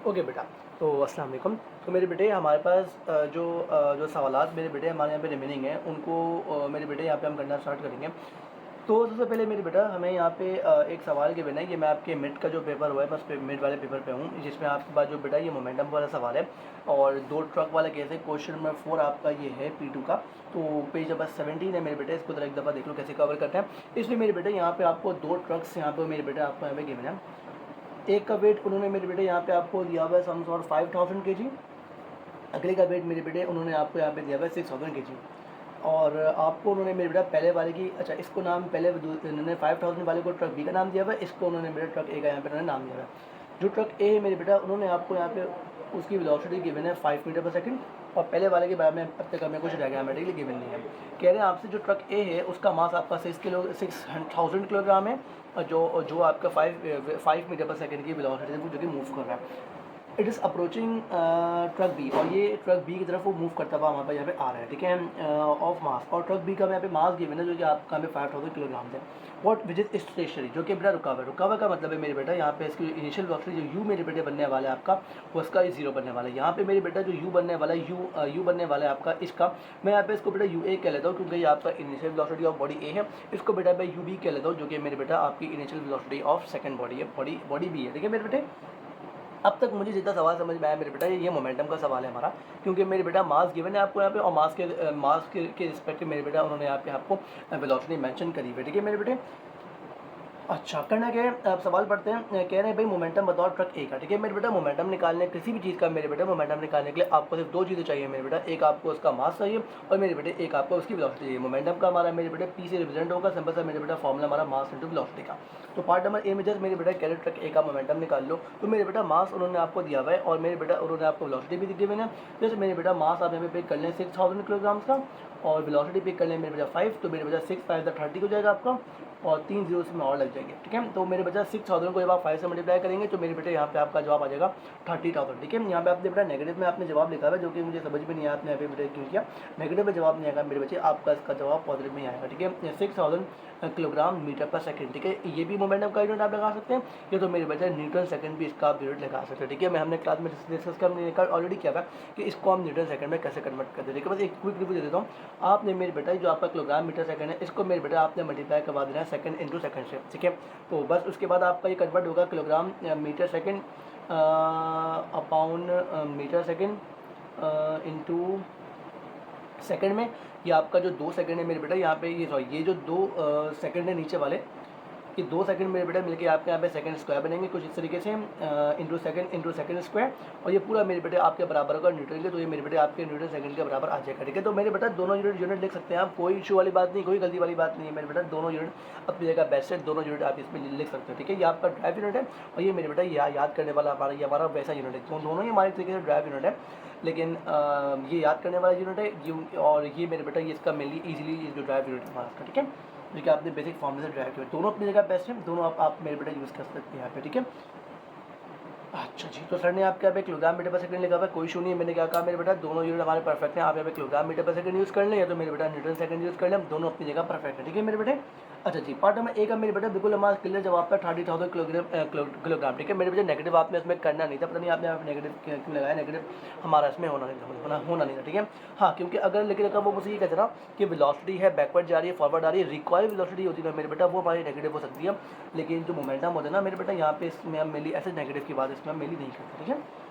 Okay बेटा। तो अस्सलाम वालेकुम। तो मेरे बेटे हमारे पास जो सवालात मेरे बेटे हमारे यहाँ पे रिमेनिंग हैं उनको मेरे बेटे यहाँ पे हम करना स्टार्ट करेंगे। तो सबसे पहले मेरे बेटा हमें यहाँ पे एक सवाल के बिना कि मैं आपके मिड का जो पेपर हुआ है बस मिड वाले पेपर पे हूँ, जिसमें आपके पास जो बेटा ये मोमेंटम वाला सवाल है और दो ट्रक वाला केस है। क्वेश्चन नंबर 4 आपका ये है P2 का। तो पेज नंबर 17 है मेरे बेटे, इसको जरा एक दफ़ा देख लो कैसे कवर करते हैं। इसमें मेरे बेटे यहाँ पे आपको दो ट्रक्स यहाँ पे मेरे बेटे आपको यहाँ पे गिवन है। एक का वेट उन्होंने मेरे बेटे यहाँ पे आपको दिया हुआ है सम सॉर्ट 5000 kg। अगले का वेट मेरे बेटे उन्होंने आपको यहाँ पे दिया हुआ है 6000 kg। और आपको उन्होंने मेरे बेटा पहले वाले की इसको नाम पहले उन्होंने 5000 वाले को ट्रक बी का नाम दिया हुआ है, इसको उन्होंने मेरे ट्रक ए का यहाँ पे उन्होंने नाम दिया हुआ है। जो ट्रक ए है मेरे बेटा उन्होंने आपको यहाँ पे उसकी वेलोसिटी गिवन है 5 मीटर पर सेकंड, और पहले वाले के बारे में अब तक हमें कुछ डायग्रामेटिकली गिवन नहीं है। कह रहे हैं आपसे जो ट्रक ए है उसका मास आपका 6000 किलोग्राम है, और जो आपका 5 मीटर पर सेकंड की वेलोसिटी है जो कि मूव कर रहा है। It is approaching truck B, और ये ट्रक बी की तरफ वो मूव करता हुआ हमारे पास यहाँ पे आ रहा है, ठीक है, ऑफ मास। और ट्रक बी का यहाँ पे मास गिवन है जो कि आपका हमें 5000 किलोग्राम है। वॉट विच इज स्टेशनरी, जो कि बेटा रुका हुआ है। रुका हुआ का मतलब है मेरे बेटा यहाँ पे इसकी इनिशियल वेलोसिटी जो यू मेरे बेटे बनने वाला है आपका, वो इसका 0 बनने वाला है। यहाँ पे मेरे बेटा जो यू बनने वाला है यू बनने वाला है आपका इसका, मैं यहाँ पे इसको बेटा यू ए कह लेता हूँ क्योंकि ये आपका इनिशियल वेलोसिटी ऑफ बॉडी ए है। इसको बेटा मैं यू बी कह लेता हूँ जो कि मेरे बेटा आपकी initial velocity of second body है, बॉडी बी है, ठीक है मेरे बेटे। अब तक मुझे जितना सवाल समझ में आया मेरे बेटा ये मोमेंटम का सवाल है हमारा, क्योंकि मेरे बेटा मास गिवन है आपको यहाँ पे, और मास के रिस्पेक्ट मेरे बेटा उन्होंने यहाँ पे आपको वेलोसिटी मेंशन करी हुई है, ठीक है मेरे बेटे। अच्छा, करना क्या है, अब सवाल पढ़ते हैं। कह रहे हैं भाई मोमेंटम बताओ ट्रक ए का, ठीक है मेरे बेटा। मोमेंटम निकालने किसी भी चीज़ का मेरे बेटा मोमेंटम निकालने के लिए आपको सिर्फ दो चीज़ें चाहिए मेरे बेटा। एक आपको उसका मास चाहिए और मेरे बेटे एक आपको उसकी वेलोसिटी चाहिए। मोमेंटम का हमारा मेरे बेटे पी से रिप्रेजेंट होगा, सिंपल सा मेरे बेटा फॉर्मूला हमारा मास इंटू वेलोसिटी का। तो पार्ट नंबर ए में जस्ट मेरे बेटा कह रहे ट्रक ए का मोमेंटम निकाल लो। तो मेरे बेटा मास उन्होंने आपको दिया हुआ है और मेरे बेटा उन्होंने आपको वेलोसिटी भी दी हुई है। जैसे मेरे बेटा मास आप यहाँ पे पिक कर लें 6000 किलोग्राम का, और वेलोसिटी पिक कर लें मेरे बेटा 5, तो मेरे बेटा 6 5 30 हो जाएगा आपका, और 3 जीरो इसमें और लग जाएंगे, ठीक है। तो मेरे बच्चा 6000 को जब आप 5 से मल्टीप्लाई करेंगे तो मेरे बेटे यहाँ पे आपका जवाब आ जाएगा 30,000, ठीक है। यहाँ पे आपने बेटा नेगेटिव में आपने जवाब लिखा हुआ है जो कि मुझे समझ में नहीं आया, आपने यहाँ पे बेटे क्यों किया। नेगेटिव में जवाब नहीं आएगा मेरे बच्चे, आपका इसका जवाब पॉजिटिव में आएगा, ठीक है। 6000 किलोग्राम मीटर पर सेकंड, ठीक है। ये भी मोमेंटम का यूनिट आप लगा सकते हैं, ये तो मेरे बच्चे न्यूटन सेकंड भी इसका आप यूनिट लगा सकते हैं, ठीक है। मैं हमने क्लास में डिस्कस कर हमने ऑलरेडी किया था कि इसको हम न्यूटन सेकंड में कैसे कन्वर्ट करते हैं, ठीक है। बस एक क्विक रिव्यू दे देता हूँ। आपने मेरे बेटा जो आपका किलोग्राम मीटर सेकंड है इसको मेरे बेटा आपने मल्टीप्लाई करवा देना है सेकंड इंटू सेकंड से, ठीक है। तो बस उसके बाद आपका ये कन्वर्ट होगा kilogram metre second upon metre second into second में। ये आपका जो 2 सेकंड है मेरे बेटा यहाँ पे ये जो 2 सेकंड है नीचे वाले, ये 2 सेकंड मेरे बेटा मिलके आपके यहाँ पे सेकंड स्क्वायर बनेंगे कुछ इस तरीके से, इंटू सेकंड स्क्वायर, और ये पूरा मेरे बेटे आपके बराबर होगा न्यूटन के, तो ये मेरे बेटे आपके न्यूटन सेकंड के बराबर आ जाएगा, ठीक है। तो मेरे बेटा दोनों यूनिट लिख सकते हैं आप, कोई इशू वाली बात नहीं, कोई गलती वाली बात नहीं है मेरे बेटा। दोनों यूनिट अपनी जगह बेस्ट है, दोनों यूनिट आप इसमें लिख सकते हो, ठीक है। ये आपका ड्राइव यूनिट है और ये मेरे बेटा याद करने वाला हमारा वैसा यूनिट है। दोनों ही हमारे तरीके से ड्राइव यूनिट है, लेकिन ये याद करने वाला यूनिट है और ये मेरे बेटा ये इसका मेनली ईजिली जो ड्राइव यूनिट है हमारा, ठीक है। जो कि आपने बेसिक फॉर्मूले से ड्राइव किया, दोनों अपनी जगह बेस्ट है, दोनों आप मेरे बेटा यूज़ कर सकते हैं यहाँ पे, ठीक है। अच्छा जी, तो सर ने आपके यहाँ पे किलोग्राम मीटर पर सेकंड लिखा हुआ है, कोई इशू नहीं है। मैंने क्या कहा मेरे बेटा दोनों यूनिट हमारे परफेक्ट हैं, आप यहाँ पे किलोग्राम मीटर पर सेकंड यूज़ कर लें या तो मेरे बेटा न्यूटन सेकंड यूज़ कर लें, हम दोनों अपनी जगह परफेक्ट है, ठीक है मेरे बेटे। अच्छा जी, पार्ट नंबर ए का मेरे बेटा बिल्कुल हमारा क्लियर जवाब था 30,000 किलोग्राम, ठीक है मेरे बेटे। नेगेटिव आपने इसमें करना नहीं था, पता नहीं आपने यहाँ पे नेगेटिव क्यों लगाया, नेगेटिव हमारा इसमें होना नहीं था, ठीक है। हाँ, क्योंकि अगर लेकिन अगर वो मुझे ये कहता था कि वेलोसिटी है बैकवर्ड जा रही है फॉरवर्ड आ रही है, रिक्वायर्ड वेलोसिटी होती है मेरे बेटा वो हमारी नेगेटिव हो सकती है, लेकिन जो मोमेंटम होता है ना मेरे बेटा यहाँ पे इसमें हम मेनली ऐसे नेगेटिव की बात इसमें हम मेनली नहीं करते, ठीक है।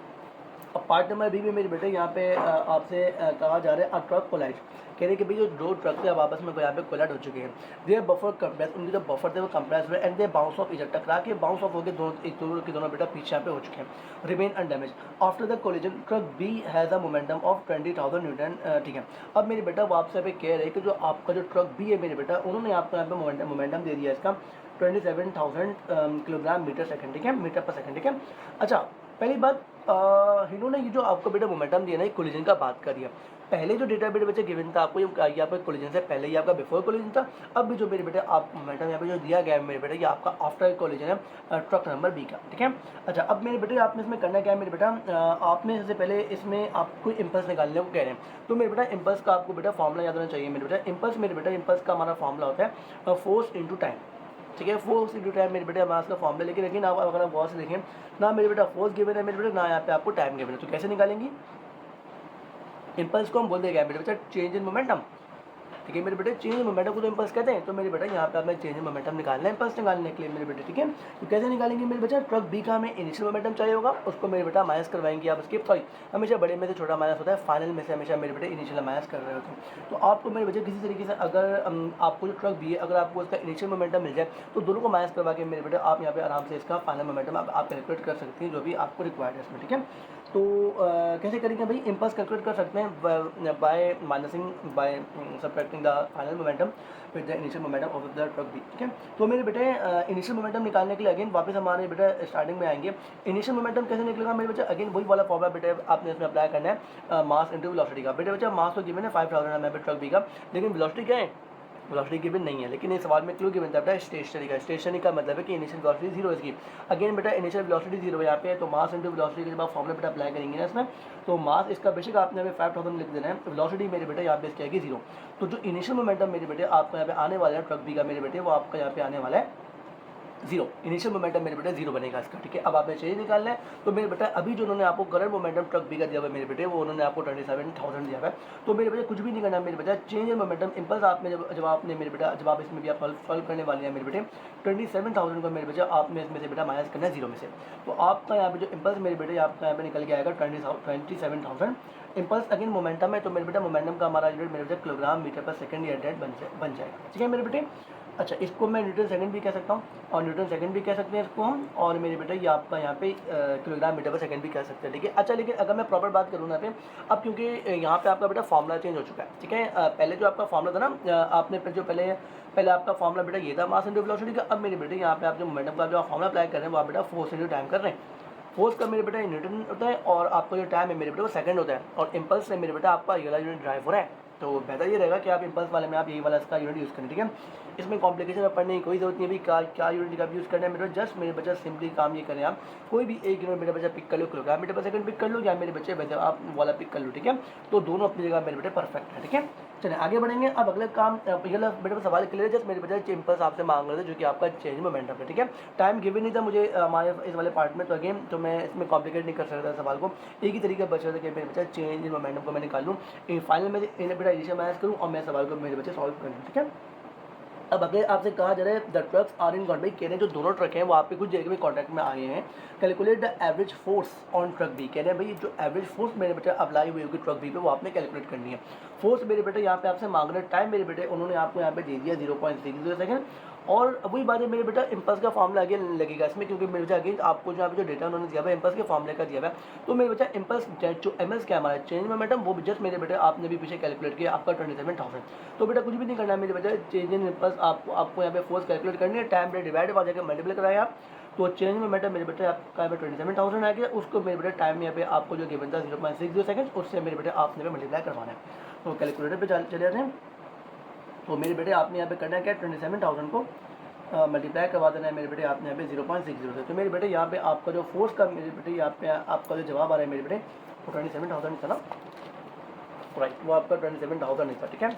अब पार्ट नंबर बी में मेरे बेटे यहाँ पे आपसे कहा जा रहा है ट्रक कोलाइड, कह रहे हैं कि भाई जो दो ट्रक थे अब आपस में यहाँ पे कोलाइड हो चुके हैं। देयर बफर कंप्रेस, उनके जो बफर थे वो कंप्रेस हुए एंड दे बाउंस ऑफ इधर टकरा के बाउंस ऑफ होकर दोनों बेटा पीछे यहाँ पे हो चुके हैं, remain undamaged after the collision. Truck B has a momentum of 20,000 newton, ठीक है। अब मेरे बेटा वो आपसे कह रहे हैं कि जो आपका जो ट्रक बी है मेरे बेटा उन्होंने आपको यहाँ पे मोमेंटम दे दिया इसका 27,000 किलोग्राम मीटर सेकंड, ठीक है, मीटर पर सेकंड, ठीक है। अच्छा, पहली बात इन्होंने ये जो आपको बेटा मोमेंटम दिया ना, एक कोलिजन का बात करिए। पहले जो डेटा बेटे बच्चे गिवन था आपको, ये आपका कोलिजन से पहले ही आपका बिफोर कोलिजन था। अब भी जो मेरे बेटे आप मोमेंटम यहाँ पे जो दिया गया है मेरे बेटे, ये आपका आफ्टर कोलिजन है ट्रक नंबर बी का, ठीक है। अच्छा, अब मेरे बेटे आपने इसमें करना क्या है मेरे बेटा, आपने सबसे पहले इसमें आपको इम्पल्स निकालने को कह रहे हैं। तो मेरे बेटा इम्पल्स का आपको बेटा फॉर्मूला याद होना चाहिए मेरे बेटा। इम्पल्स का हमारा फॉर्मूला होता है फोर्स इंटू टाइम, ठीक है। फोर्स इंटू टाइम मेरे बेटे हमारा इसका फॉर्मूला, लेकिन अगेन आप अगर आप गौर से देखें ना मेरे बेटा फोर्स गिवन है मेरे बेटे, ना यहाँ पे आपको टाइम गिवन है, तो कैसे निकालेंगी? इम्पल्स को हम बोल देंगे मेरे बेटा चेंज इन मोमेंटम। ठीक है मेरे बेटे, चेंज इन मोमेंटम को तो इम्पल्स कहते हैं। तो मेरे बेटा यहाँ पे आपने चेंज इन मोमेंटम निकालना है इम्पल्स निकालने के लिए मेरे बेटे। ठीक है, तो कैसे निकालेंगे मेरे बेटा? ट्रक बी का हमें इनिशियल मोमेंटम चाहिए होगा, उसको मेरे बेटा माइनस करवाएंगे आप उसके, सॉरी हमेशा बड़े में से छोटा माइनस होता है, फाइनल में से हमेशा मेरे बेटे इनिशियल माइनस कर रहे होते हैं। तो आपको मेरे बेटे किसी तरीके से अगर आपको जो ट्रक बी है अगर आपको उसका इनिशियल मोमेंटम मिल जाए तो दोनों को माइनस करवा के मेरे बेटे आप यहाँ पे आराम से इसका फाइनल मोमेंटम आप कैलकुलेट कर सकती हैं जो भी आपको रिक्वायर्ड है इसमें। ठीक है, तो कैसे करेंगे भाई? इम्पल्स कैलकुलेट कर सकते हैं by minusing by subtracting the final momentum with the initial momentum of the truck B. ठीक है, तो मेरे बेटे इनिशियल मोमेंटम निकालने के लिए अगेन वापस हमारे बेटा स्टार्टिंग में आएंगे। इनिशियल मोमेंटम कैसे निकलेगा मेरे बच्चा? अगेन वही वाला फॉर्मूला बेटे आपने इसमें अप्लाई करना है, मास इंटू वेलोसिटी का। बेटे बच्चा मास तो गिवन है 5000 एम ट्रक बी का, लेकिन वेलोसिटी क्या है? वेलोसिटी गिवन नहीं है, लेकिन इस सवाल में क्यों गिवन था बेटा? स्टेशनरी का। स्टेशनरी का मतलब है कि इनिशियल वेलोसिटी जीरो है इसकी। अगेन बेटा इनिशियल वेलोसिटी जीरो है यहाँ पे, तो मास इंटू वेलोसिटी के जब आप फॉर्मूला बेटा अप्लाई करेंगे ना इसमें, तो मास इसका बेशक आपने हमें 5000 लिख देना है, वेलोसिटी मेरे बेटे यहाँ पे इसकी आएगी जीरो। तो जो इनिशियल मोमेंटम मेरे बेटे आपका यहाँ पे आने वाला है ट्रक बी का मेरे बेटे, वो आपका यहाँ पे आने वाला है जीरो। इनिशियल मोमेंटम मेरे बेटे जीरो बनेगा इसका। ठीक है, अब आपने चेंज निकालना है, तो मेरे बेटा अभी जो उन्होंने आपको करंट मोमेंटम ट्रक बी का दिया हुआ है मेरे बेटे, वो उन्होंने आपको 27000 दिया हुआ है। तो मेरे बेटे कुछ भी नहीं करना मेरे बेटा, चेंज इन मोमेंटम इम्पल्स आपने जब आपने मेरे बेटा जब आप इसमें भी आप सॉल्व करने वाले हैं मेरे बेटे, 27000 को मेरे बेटा आपने इसमें से बेटा माइनस करना है जीरो में से। तो आपका यहाँ पे जो इम्पल्स मेरे बेटे आपका यहाँ पे निकल के आएगा 27000। इम्पल्स अगेन मोमेंटम है, तो मेरे बेटा मोमेंटम का हमारा यूनिट मेरे बेटा किलोग्राम मीटर पर सेकंड या डेट बन जाएगा। ठीक है मेरे बेटे, अच्छा इसको मैं न्यूटन सेकंड भी कह सकता हूँ और न्यूटन सेकंड भी कह सकते हैं इसको हम, और मेरे बेटा ये आपका यहाँ पे किलोग्राम मीटर पर सेकंड भी कह सकते हैं। ठीक है, अच्छा लेकिन अगर मैं प्रॉपर बात करूँ ना पे, अब क्योंकि यहाँ पे आपका बेटा फॉर्मूला चेंज हो चुका है। ठीक है, पहले जो आपका फॉर्मूला था ना, आपने जो पहले आपका फॉर्मूला बेटा ये था मास इंटू वेलोसिटी का। अब मेरे बेटे यहाँ पे आप जो मोमेंटम का जो फॉर्मूला अप्लाई कर रहे हैं वो आप बेटा फोर्स इंटू टाइम कर रहे हैं। फोर्स का मेरे बेटा न्यूटन होता है और आपका जो टाइम है मेरे बेटे वो सेकंड होता है, और इम्पल्स से मेरे बेटा आपका ये वाला यूनिट ड्राइव हो रहा है। तो बेहतर ये रहेगा कि आप इम्पल्स वाले में आप यही वाला इसका यूनिट यूज़ करें। ठीक है, इसमें कॉम्प्लिकेशन में पढ़ने की कोई जरूरत नहीं है भाई, क्या यूनिट का यूज़ करना है मेरे जस्ट मेरे बच्चा सिंपली काम ये करें, आप कोई भी एक यूनिट मेरे बच्चा पिक कर लो, किलोग्राम मीटर पर सेकंड पिक कर लो, या मेरे बच्चे वैसे आप वाला पिक कर लो। ठीक है, तो दोनों अपनी जगह मेरे बेटे परफेक्ट है। ठीक है, चलिए आगे बढ़ेंगे। अब अगले काम ये मेरे सवाल क्लियर है, जस्ट मेरे बच्चे इम्पल्स आपसे मांग रहे थे जो कि आपका चेंज मोमेंटम है। ठीक है, टाइम गिवन नहीं था मुझे हमारे इस वाले पार्ट में, तो अगेन तो मैं इसमें कॉम्प्लिकेट नहीं कर सकता सवाल को, एक ही तरीका बचा था कि मेरे बच्चा चेंज इन मोमेंटम को मैं निकाल लूँ, फाइनल में इन्हें बेटा इनिशियल मैनेज करूँ और मैं सवाल को मेरे बच्चे सॉल्व कर लूँ। ठीक है, अब अगर आपसे कहा जा रहा है the trucks are in contact, कह रहे हैं जो दोनों ट्रक हैं वो आपके कुछ जगह में कॉन्ट्रैक्ट में आए हैं, calculate the average force on truck B. कह रहे हैं भाई जो एवरेज फोर्स मेरे बेटे अप्लाई हुई होगी ट्रक बी पे वो आपने कैलकुलेट करनी है। फोर्स मेरे बेटे यहाँ पे आपसे मांग रहे टाइम मेरे बेटे उन्होंने आपको यहाँ पे दे दिया 0.60 सेकंड, और वही बात है मेरे बेटा इम्पल्स का फॉर्मूला अगेन लगेगा इसमें, क्योंकि मेरे बेटा अगेन आपको जो यहाँ पे जो डेटा उन्होंने दिया हुआ है इम्पल्स के फॉर्मूले का दिया हुआ है। तो मेरे बेटा इम्पल्स जो एमएल्स क्या हमारा चेंज मोमेंटम वो भी जस्ट मेरे बेटे आपने भी पीछे कैलकुलेट किया आपका 27000। तो बेटा कुछ भी नहीं करना है मेरे बेटा, चेंज इन इम्पल्स आपको यहाँ पे फोर्स कैलकुलेट करनी है, टाइम पे डिवाइड हो जाकर मल्टीप्लाई कराया आप, तो चेंज मोमेंटम मेरे बेटे आपका यहाँ पे 27000 आ गया, उसको मेरे बेटे टाइम यहाँ पे आपको जो गिवन था 0.60 सेकंड, उससे मेरे बेटे आपने मल्टीप्लाई करवाना है। तो कैलकुलेटर पे चले जाते हैं, तो मेरे बेटे आपने यहाँ पे करना है क्या 27000 को मल्टीप्लाई करवा देना है मेरे बेटे आपने यहाँ पे 0.60 से। तो मेरे बेटे यहाँ पे आपका जो फोर्स का मेरे बेटे यहाँ पे आपका जो जवाब आ रहा है मेरे बेटे वो 27000 था ना, राइट, वो आपका 27000 नहीं था। ठीक है,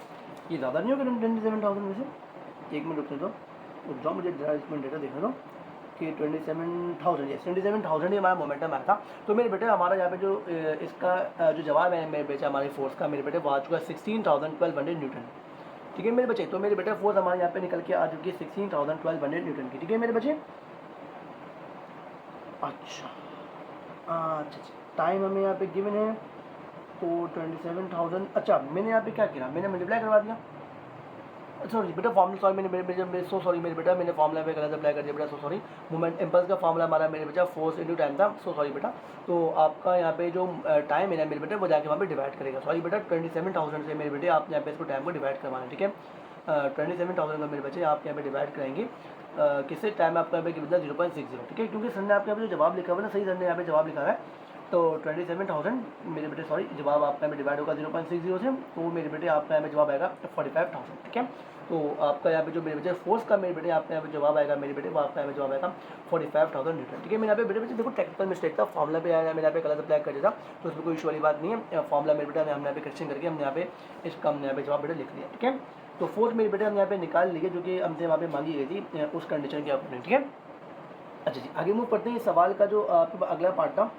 ये ज़्यादा नहीं होगा 27000 में से, एक मिनट रुकने दो, रुक जाओ मुझे इसमें डेटा देखने दो कि 27000 ये 27000 ही हमारा मोमेंटम आया था। तो मेरे बेटे हमारा यहाँ पे जो इसका जो जवाब है मेरे बेटे हमारे फोर्स का मेरे बेटे वो आ चुका है 16100 न्यूटन। ठीक है मेरे बच्चे, तो मेरे बेटे फोर्स हमारे यहाँ पे निकल के आ चुकी है 16100 न्यूटन की। ठीक है मेरे बच्चे, अच्छा अच्छा टाइम हमें यहाँ पे गिवन है तो 27000, अच्छा मैंने यहाँ पे क्या किया, मैंने मल्टीप्लाई करवा दिया, सॉरी बेटा फॉर्मूला, सॉरी मैंने सो सॉरी मेरे बेटा मैंने फॉर्मूला पे गलत अप्लाई कर दिया बेटा, सो सॉरी। मोमेंट इम्पल्स का फॉर्मूला हमारा मेरे बेटा फोर्स इंटू टाइम था, सो सॉरी बेटा। तो आपका यहाँ पे जो टाइम है ना मेरे बेटे वो जाके वहाँ पे डिवाइड करेगा, सॉरी बेटा 27000 से मेरे बेटे आप यहाँ पे इसको टाइम को डिवाइड करवाना है। ठीक है, 27000 का मेरे बच्चे आप यहाँ पे डिवाइड करेंगे किससे, टाइम आपका यहाँ पे कितना 0.60। ठीक है, क्योंकि सर ने आपके यहाँ पे जो जवाब लिखा हुआ है ना, सही सर ने यहाँ पे जवाब लिखा है, तो 27000 मेरे बेटे सॉरी जवाब आपका यहाँ पे डिवाइड होगा 0.60 से, तो मेरे बेटे आपका यहाँ पे जवाब आएगा 45000। ठीक है, तो आपका यहाँ पे जो मेरे बेटे फोर्स का मेरे बेटे आपका यहाँ पे जवाब आएगा मेरे बेटे वो आपका यहाँ पे जवाब आएगा 45000 न्यूटन। ठीक है, मेरे यहाँ पे बेटे बच्चे देखो टेक्निकल मिस्टेक था, फॉर्मूला पे आया मेरे यहाँ पे गलत अप्लाई कर दिया था, तो उसमें कोई इशू वाली बात नहीं है, फॉर्मूला मेरे बेटा हमने यहाँ पे करेक्शन करके हमने यहाँ पे इसका हमने यहाँ पे जवाब बेटे लिख दिया। ठीक है, तो फोर्स मेरे बेटे हमने यहाँ पे निकाल ली है, जो कि हमसे वहाँ पे मांगी गई थी उस कंडीशन के अकॉर्डिंग, ठीक है। अच्छा जी, आगे मूव करते हैं। सवाल का जो आपके अगला पार्ट था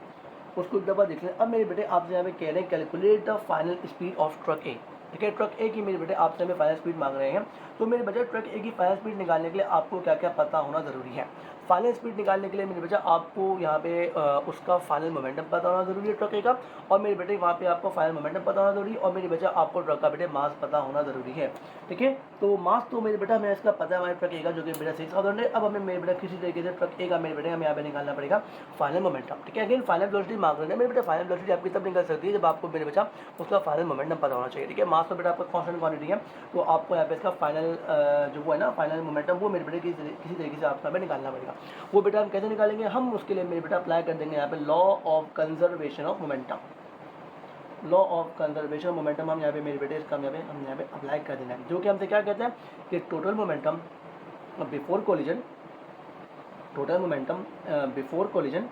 उसको एक दफ़ा देख लें। अब मेरे बेटे आपसे यहाँ पे कह रहे हैं calculate the final speed of truck A, ठीक है। ट्रक ए की मेरे बेटे आपसे हमें फाइनल स्पीड मांग रहे हैं। तो मेरे बेटे ट्रक ए की फाइनल स्पीड निकालने के लिए आपको क्या क्या पता होना ज़रूरी है। फाइनल स्पीड निकालने के लिए मेरे बेटे आपको यहाँ पे उसका फाइनल मोमेंटम पता होना ज़रूरी है ट्रक ए का, और मेरे बेटे वहाँ पे आपको फाइनल मोमेंटम पता होना ज़रूरी है, और मेरे बेटा आपको ट्रक का बेटे मास पता होना ज़रूरी है, ठीक है। तो मास तो मेरे बेटा हमें इसका पता है हमारे ट्रक ए का, जो कि मेरा 6000 है। अब हमें मेरे बेटा किसी तरीके से ट्रक ए का मेरे बेटे हमें यहाँ पे निकालना पड़ेगा फाइनल मोमेंटम, ठीक है। अगेन फाइनल वेलोसिटी मांग रहे हैं मेरे बेटा। फाइनल वेलोसिटी आपकी तब निकल सकती है जब आपको मेरे बच्चा उसका फाइनल मोमेंटम पता होना चाहिए, ठीक है। मास तो बेटा आपका कांस्टेंट क्वांटिटी है, तो आपको यहाँ पे इसका फाइनल जो वो है ना फाइनल मोमेंटम, वो मेरे बेटे किसी तरीके से आपको यहाँ पे निकालना पड़ेगा। वो बेटा हम कैसे निकालेंगे, हम उसके लिए मेरे बेटा अप्लाई कर देंगे यहाँ पे law of conservation of momentum. Law of conservation momentum हम यहाँ पे मेरे बेटे इसका हम यहाँ पे अप्लाई कर देना है, जो कि हमसे क्या कहते हैं कि total momentum before collision, total momentum before collision,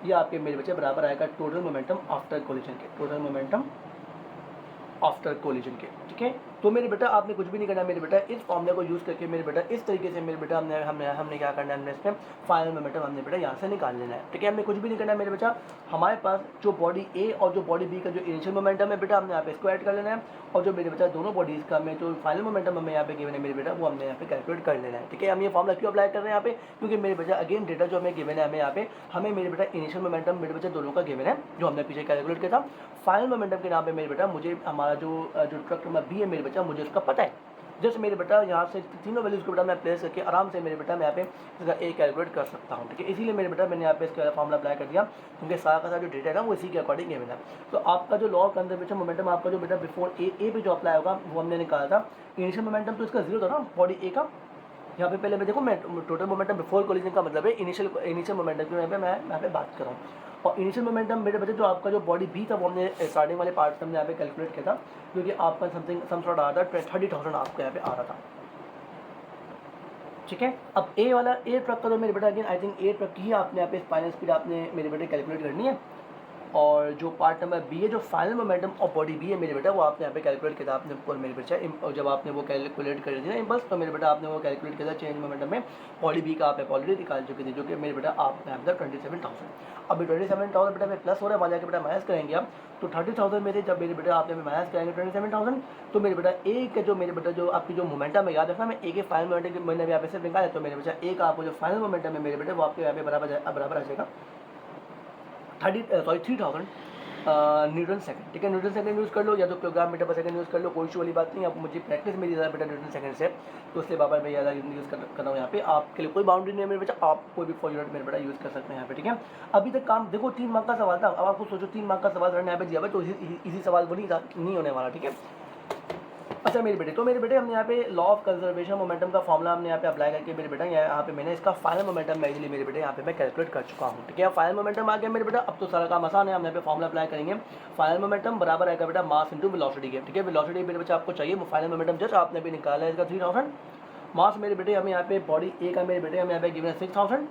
ये आपके मेरे बच्चे बराबर आएगा टोटल मोमेंटम आफ्टर कोलिजन के, टोटल मोमेंटम आफ्टर कोलिजन के, ठीक है। तो मेरे बेटा आपने कुछ भी नहीं करना मेरे बेटा, इस फॉर्मूले को यूज़ करके मेरे बेटा इस तरीके से मेरे बेटा हमने क्या करना है, हमने इसमें फाइनल मोमेंटम हमने बेटा यहाँ से निकाल लेना है, ठीक है। हमने कुछ भी नहीं करना है मेरे बेटा। हमारे पास जो बॉडी ए और जो बॉडी बी का जो इनिशियल मोमेंटम है बेटा, हमने यहाँ पे इसको ऐड कर लेना है, और जो मेरे बेटा दोनों बॉडीज़ का हमें जो फाइनल मोमेंटम हमें यहाँ पे गिवन है मेरे बेटा, वो हमने यहाँ पे कैलकुलेट कर लेना है, ठीक है। हम ये फॉर्मूला क्यों अप्लाई कर रहे हैं यहाँ पे, क्योंकि मेरे बेटा अगेन डेटा जो हमें गिवन है हमें यहाँ पे हमें मेरे बेटा इनिशियल मोमेंटम मेरे बेटा दोनों का गिवन है, जो हमने पीछे कैलकुलेट किया था। फाइनल मोमेंटम के नाम पे मेरे बेटा मुझे हमारा जो ट्रक नंबर बी है मेरे बेटा, मुझे उसका पता है। जैसे मेरे बेटा यहाँ से तीनों वैल्यूज़ को बेटा मैं प्लेस करके आराम से मेरे बेटा मैं यहाँ पे इसका ए कैलकुलेट कर सकता हूँ, ठीक है। इसीलिए मेरे बेटा मैंने यहाँ पे इसका फॉर्मूला अप्लाई कर दिया, क्योंकि सारा का सारा जो डेटा है ना वो इसी के अकॉर्डिंग गिवन है। तो आपका जो लॉ ऑफ कंजर्वेशन मोमेंटम आपका जो बेटा बिफोर ए पे जो अप्लाई होगा वो हमने निकाला था। इनिशियल मोमेंटम तो इसका 0 था ना बॉडी ए का, यहाँ पे पहले मैं देखो मैं टोटल मोमेंटम बिफोर कोलिजन का मतलब है इनिशियल मोमेंटम की मैं यहाँ पे बात कर रहा हूँ। और इनिशियल मोमेंटम मेरे बच्चे जो आपका जो बॉडी बी था वो हमने स्टार्टिंग वाले पार्ट से हमने यहाँ पे कैलकुलेट किया था, क्योंकि आपका सम सॉर्ट आ रहा था 30,000 आपको यहाँ पे आ रहा था, ठीक है। अब ए वाला ए ट्रक का तो मेरे बेटा again I think A truck की ही आपने यहाँ पे फाइनल स्पीड आपने मेरे बेटे कैलकुलेट करनी है। और जो पार्ट नंबर बी है जो final momentum of body B है मेरे बेटा, वो आपने यहाँ पे कैलकुलेट किया था आपने ऊपर मेरे बेटा, जब आपने वो कैलकुलेट कर दी ना इम्पल्स, तो मेरे बेटा आपने वो कैलकुलेट किया था चेंज मोमेंटम में बॉडी बी का आप ऑलरेडी निकाल चुके थे, जो कि मेरे बेटा आप यहाँ पे 27,000। अभी 27,000 बेटा में प्लस हो रहा है, वहाँ जाकर बेटा माइनस करेंगे आप, तो 30,000 में से जब मेरे बेटा आपने माइनस करेंगे 27,000, तो मेरे बेटा ए का जो मेरे बेटा जो आपकी जो मोमेंटम है, याद रखना मैं ए के फाइनल मोमेंटम मैंने यहाँ पे सिर्फ निकाला, तो मेरे बेटा ए का आपको जो फाइनल मोमेंटम है मेरे बेटे वो आपके यहाँ पे बराबर आ जाएगा 3,000 न्यूटन सेकंड, ठीक है। न्यूटन सेकंड यूज़ कर लो या तो किलोग्राम मीटर पर सेकंड यूज़ कर लो, कोई इशू वाली बात नहीं। अब मुझे प्रैक्टिस मेरी ज़्यादा बेटा न्यूटन सेकंड से, तो इसलिए बाबा मैं ज़्यादा यूज़ कर रहा हूँ यहाँ पे। आपके लिए कोई बाउंड्री नहीं है मेरे बेटा, आप कोई भी फॉर यूनिट मेरे बेटा यूज़ कर सकते हैं यहाँ पे, ठीक है। अभी तक काम देखो 3 मार्क का सवाल था, अब आपको सोचो 3 मार्क का सवाल रहने यहाँ पे दिया हुआ, तो इसी सवाल वो नहीं होने वाला, ठीक है। अच्छा मेरे बेटे, तो मेरे बेटे हमने यहाँ पे लॉ ऑफ कंजर्वेशन मोमेंटम का फॉर्मूला हमने यहाँ पे अप्लाई करके मेरे बेटा यहाँ पे मैंने इसका फाइनल मोमेंटम मैं इजीली मेरे बेटे यहाँ पे मैं कैलकुलेट कर चुका हूँ, ठीक है। फाइनल मोमेंटम आ गया मेरे बेटा, अब तो सारा काम आसान है। हम यहाँ पे फॉर्मूला अप्लाई करेंगे, फाइनल मोमेंटम बराबर आएगा बेटा मास इंटू वेलोसिटी के, ठीक है। वेलोसिटी मेरे बच्चा आपको चाहिए, फाइनल मोमेंटम जस्ट आपने भी निकाला है इसका 3,000, मास मेरे बेटे हमें यहाँ पे बॉडी ए का मेरे बेटे हमें यहाँ पे गिवन है 6,000,